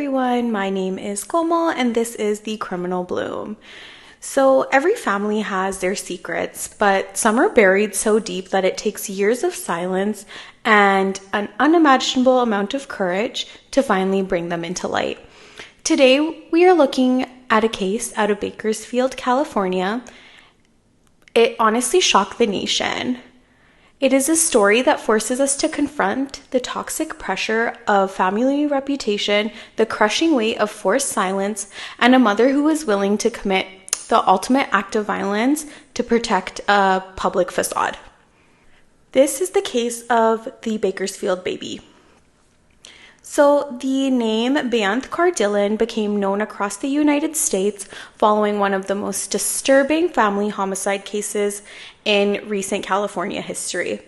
everyone, my name is Komal and this is The Criminal Bloom. So every family has their secrets, but some are buried so deep that it takes years of silence and an unimaginable amount of courage to finally bring them into light. Today we are looking at a case out of Bakersfield, California. It honestly shocked the nation. It is a story that forces us to confront the toxic pressure of family reputation, the crushing weight of forced silence, and a mother who was willing to commit the ultimate act of violence to protect a public facade. This is the case of the Bakersfield baby. So the name Beanth Cardillon became known across the United States following one of the most disturbing family homicide cases in recent California history.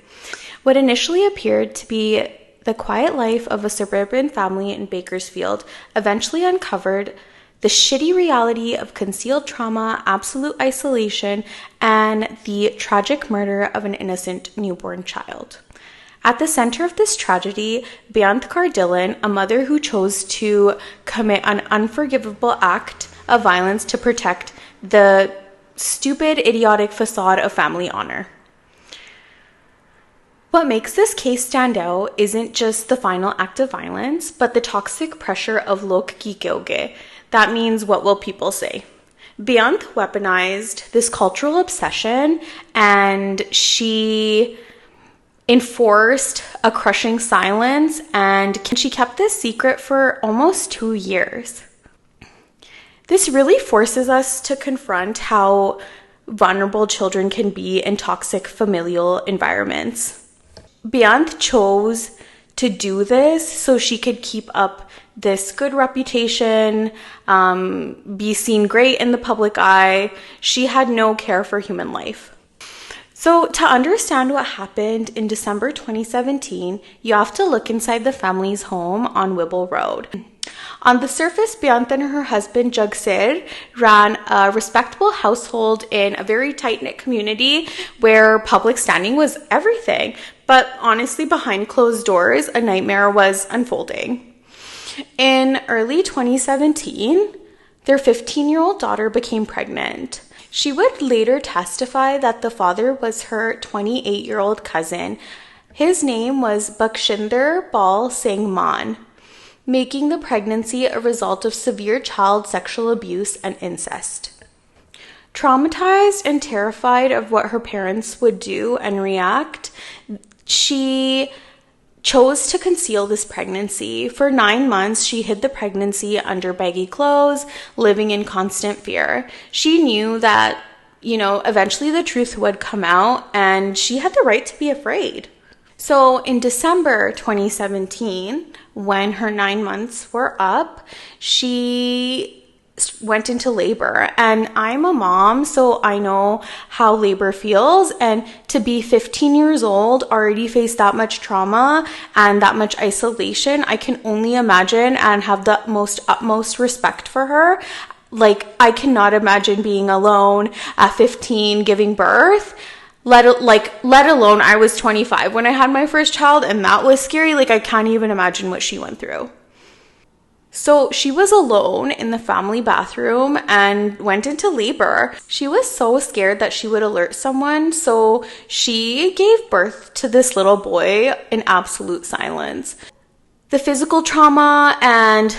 What initially appeared to be the quiet life of a suburban family in Bakersfield eventually uncovered the shitty reality of concealed trauma, absolute isolation, and the tragic murder of an innocent newborn child. At the center of this tragedy, Beanth Cardillon, a mother who chose to commit an unforgivable act of violence to protect the stupid, idiotic facade of family honor. What makes this case stand out isn't just the final act of violence, but the toxic pressure of lok ki kyoge. That means, what will people say? Beanth weaponized this cultural obsession, and she enforced a crushing silence, and she kept this secret for almost 2 years. This really forces us to confront how vulnerable children can be in toxic familial environments. Beanth chose to do this so she could keep up this good reputation, be seen great in the public eye. She had no care for human life. So to understand what happened in December 2017, you have to look inside the family's home on Whipple Road. On the surface, Beanth and her husband, Jagsir, ran a respectable household in a very tight-knit community where public standing was everything. But honestly, behind closed doors, a nightmare was unfolding. In early 2017, their 15-year-old daughter became pregnant. She would later testify that the father was her 28-year-old cousin. His name was Bakshinder Bal Singh Man, making the pregnancy a result of severe child sexual abuse and incest. Traumatized and terrified of what her parents would do and react, she chose to conceal this pregnancy. For 9 months, she hid the pregnancy under baggy clothes, living in constant fear. She knew that, eventually the truth would come out, and she had the right to be afraid. So in December 2017, when her 9 months were up, she went into labor. And I'm a mom, so I know how labor feels. And to be 15 years old, already face that much trauma and that much isolation, I can only imagine and have the utmost respect for her. Like, I cannot imagine being alone at 15 giving birth. Let alone I was 25 when I had my first child, and that was scary. Like, I can't even imagine what she went through. So she was alone in the family bathroom and went into labor. She was so scared that she would alert someone, so she gave birth to this little boy in absolute silence. The physical trauma and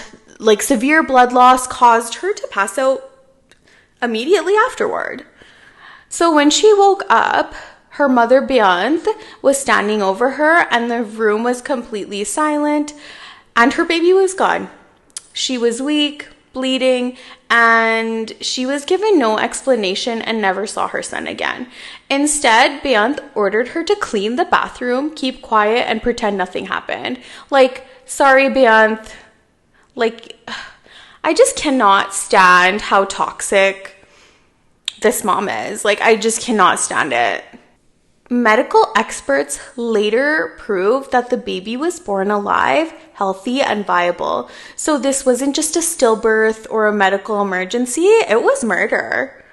severe blood loss caused her to pass out immediately afterward. So when she woke up, her mother Beanth was standing over her, and the room was completely silent, and her baby was gone. She was weak, bleeding, and she was given no explanation and never saw her son again. Instead, Beanth ordered her to clean the bathroom, keep quiet, and pretend nothing happened. Sorry, Beanth. I just cannot stand how toxic this mom is. I just cannot stand it. Medical experts later proved that the baby was born alive, healthy, and viable. So this wasn't just a stillbirth or a medical emergency, it was murder.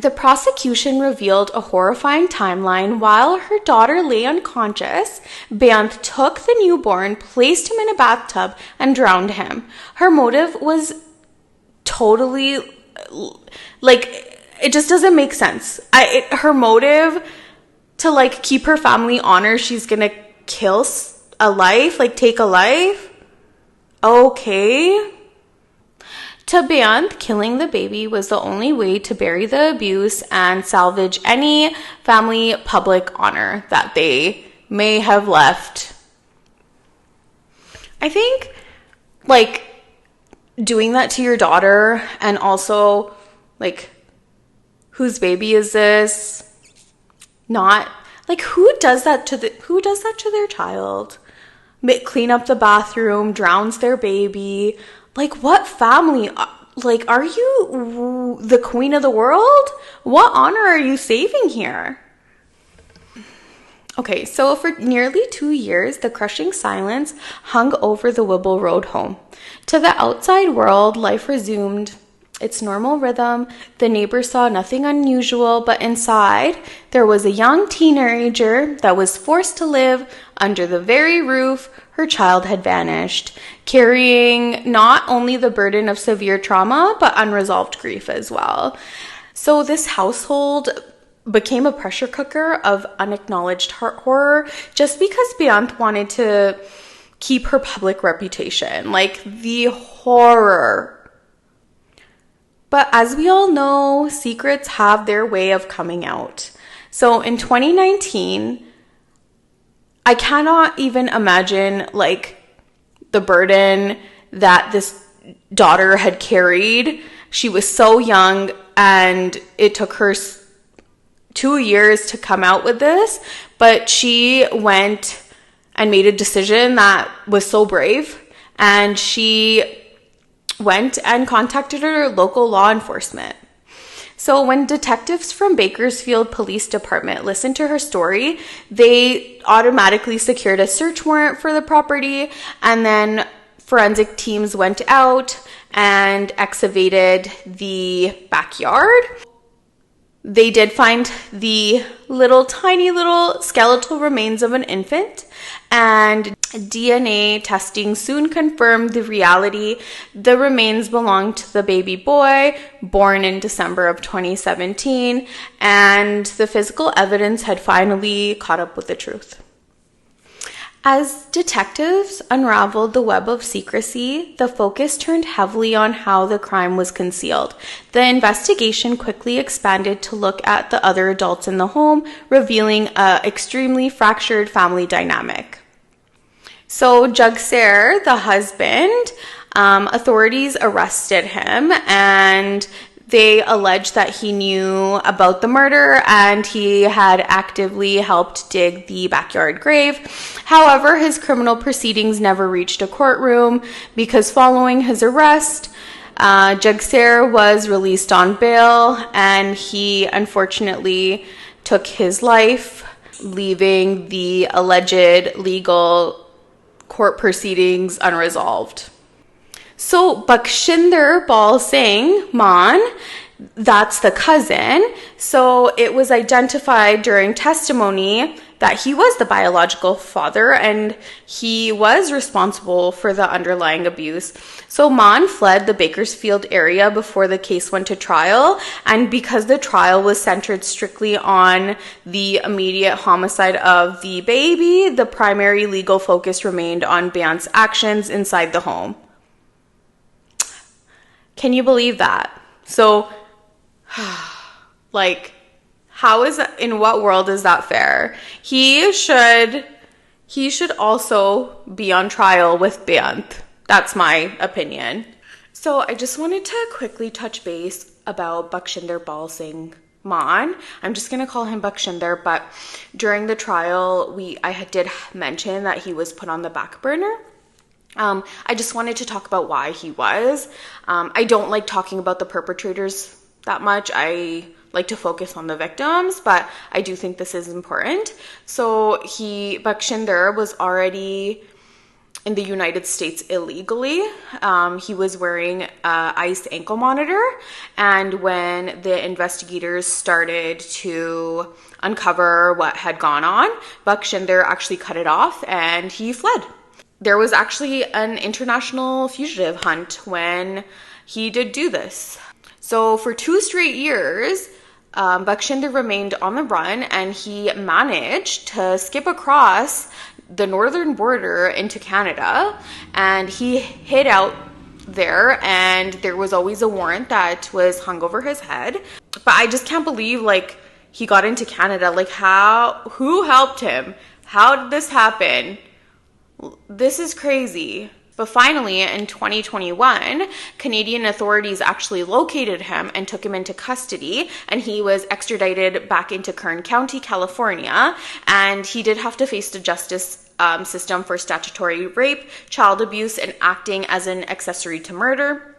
The prosecution revealed a horrifying timeline. While her daughter lay unconscious, Beant took the newborn, placed him in a bathtub, and drowned him. Her motive was totally, like, it just doesn't make sense. Her motive to, like, keep her family honor, she's gonna kill a life, like, take a life? Okay. To Beant, killing the baby was the only way to bury the abuse and salvage any family public honor that they may have left. I think, like, doing that to your daughter, and also, like, whose baby is this? Not, like, who does that to their child? Clean up the bathroom, drowns their baby. Like, what family? Like, are you the queen of the world? What honor are you saving here? Okay, so for nearly 2 years, the crushing silence hung over the Whibble Road home. To the outside world, life resumed its normal rhythm. The neighbors saw nothing unusual, but inside, there was a young teenager that was forced to live under the very roof her child had vanished, carrying not only the burden of severe trauma, but unresolved grief as well. So this household became a pressure cooker of unacknowledged horror just because Beant wanted to keep her public reputation. Like, the horror. But as we all know, secrets have their way of coming out. So in 2019, I cannot even imagine, like, the burden that this daughter had carried. She was so young, and it took her 2 years to come out with this, but she went and made a decision that was so brave, and she went and contacted her local law enforcement. So when detectives from Bakersfield Police Department listened to her story, they automatically secured a search warrant for the property, and then forensic teams went out and excavated the backyard. They did find the tiny little skeletal remains of an infant, and DNA testing soon confirmed the reality. The remains belonged to the baby boy born in December of 2017, and the physical evidence had finally caught up with the truth. As detectives unraveled the web of secrecy, the focus turned heavily on how the crime was concealed. The investigation quickly expanded to look at the other adults in the home, revealing an extremely fractured family dynamic. So Jugsair, the husband, authorities arrested him, and they alleged that he knew about the murder and he had actively helped dig the backyard grave. However, his criminal proceedings never reached a courtroom because following his arrest, Jugsair was released on bail, and he unfortunately took his life, leaving the alleged legal court proceedings unresolved. So Bakshinder Bal Singh Maan, that's the cousin. So it was identified during testimony that he was the biological father and he was responsible for the underlying abuse. So Maan fled the Bakersfield area before the case went to trial, and because the trial was centered strictly on the immediate homicide of the baby, the primary legal focus remained on Beant's actions inside the home. Can you believe that? So, like, how is that, in what world is that fair? He should also be on trial with Beant. That's my opinion. So I just wanted to quickly touch base about Bakshinder Bal Singh Maan. I'm just going to call him Bakshinder, but during the trial, I did mention that he was put on the back burner. I just wanted to talk about why he was. I don't like talking about the perpetrators that much. I like to focus on the victims, but I do think this is important. So Bakshinder was already in the United States illegally. He was wearing a ICE ankle monitor, and when the investigators started to uncover what had gone on, Bakshinder actually cut it off and he fled. There was actually an international fugitive hunt when he did do this. So for 2 straight years, Bakshinder remained on the run, and he managed to skip across the northern border into Canada, and he hid out there, and there was always a warrant that was hung over his head. But I just can't believe, like, he got into Canada. Like, who helped him? How did this happen? This is crazy. But finally, in 2021, Canadian authorities actually located him and took him into custody, and he was extradited back into Kern County, California, and he did have to face the justice system for statutory rape, child abuse, and acting as an accessory to murder.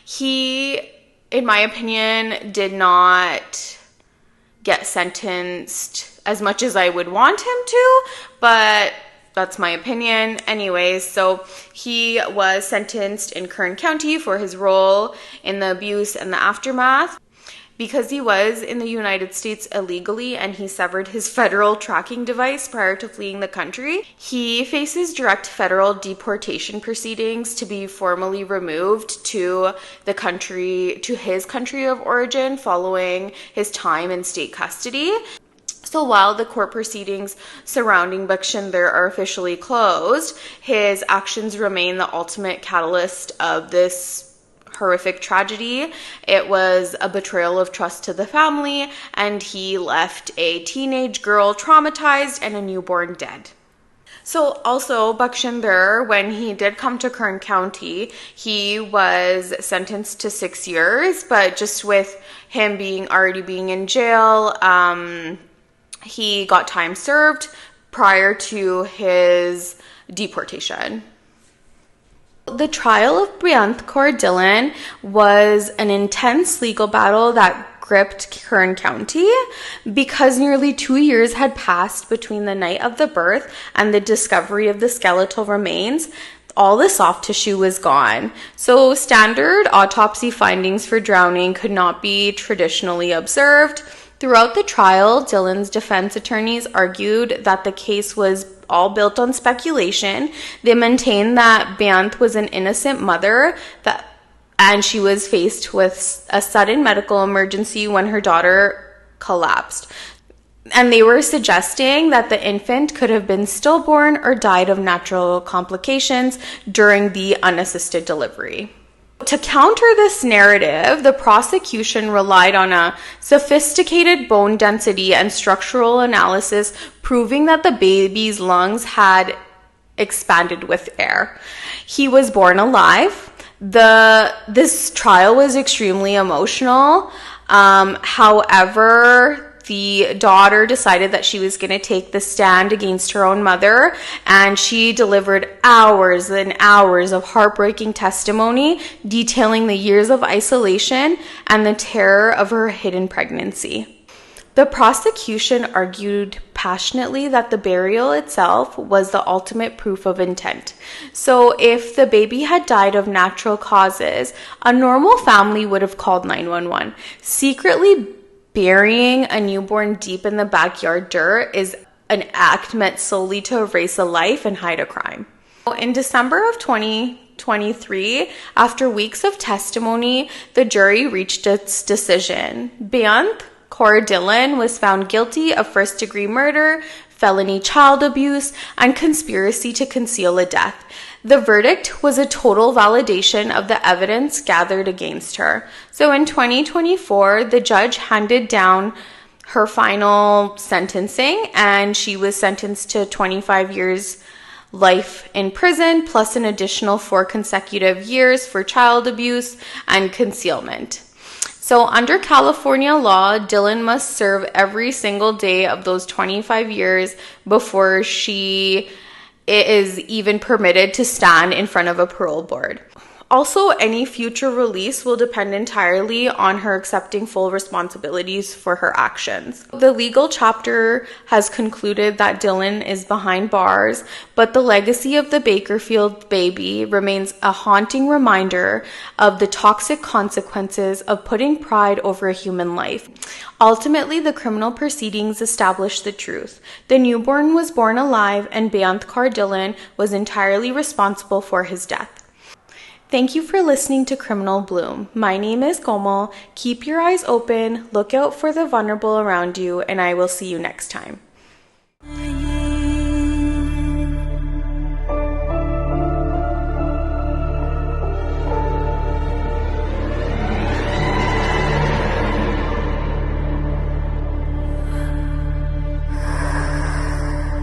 He, in my opinion, did not get sentenced as much as I would want him to, but that's my opinion. Anyways, so he was sentenced in Kern County for his role in the abuse and the aftermath. Because he was in the United States illegally and he severed his federal tracking device prior to fleeing the country, he faces direct federal deportation proceedings to be formally removed to his country of origin following his time in state custody. So while the court proceedings surrounding Bakshinder are officially closed, his actions remain the ultimate catalyst of this horrific tragedy. It was a betrayal of trust to the family, and he left a teenage girl traumatized and a newborn dead. So also, Bakshinder, when he did come to Kern County, he was sentenced to 6 years, but just with him already being in jail, he got time served prior to his deportation. The trial of Brianth Kaur Dhillon was an intense legal battle that gripped Kern County because nearly 2 years had passed between the night of the birth and the discovery of the skeletal remains. All the soft tissue was gone. So standard autopsy findings for drowning could not be traditionally observed. Throughout the trial, Dhillon's defense attorneys argued that the case was all built on speculation. They maintained that Brianth was an innocent mother and she was faced with a sudden medical emergency when her daughter collapsed. And they were suggesting that the infant could have been stillborn or died of natural complications during the unassisted delivery. To counter this narrative, the prosecution relied on a sophisticated bone density and structural analysis proving that the baby's lungs had expanded with air. He was born alive. This trial was extremely emotional. However, the daughter decided that she was going to take the stand against her own mother, and she delivered hours and hours of heartbreaking testimony detailing the years of isolation and the terror of her hidden pregnancy. The prosecution argued passionately that the burial itself was the ultimate proof of intent. So if the baby had died of natural causes, a normal family would have called 911. Secretly burying a newborn deep in the backyard dirt is an act meant solely to erase a life and hide a crime. In December of 2023, after weeks of testimony, the jury reached its decision. Brianth Kaur Dhillon was found guilty of first-degree murder, felony child abuse, and conspiracy to conceal a death. The verdict was a total validation of the evidence gathered against her. So in 2024, the judge handed down her final sentencing, and she was sentenced to 25 years life in prison, plus an additional 4 consecutive years for child abuse and concealment. So under California law, Dhillon must serve every single day of those 25 years before she is even permitted to stand in front of a parole board. Also, any future release will depend entirely on her accepting full responsibilities for her actions. The legal chapter has concluded that Dylan is behind bars, but the legacy of the Bakersfield baby remains a haunting reminder of the toxic consequences of putting pride over a human life. Ultimately, the criminal proceedings established the truth. The newborn was born alive, and Beanthkar Dylan was entirely responsible for his death. Thank you for listening to Criminal Bloom. My name is Komal. Keep your eyes open, look out for the vulnerable around you, and I will see you next time.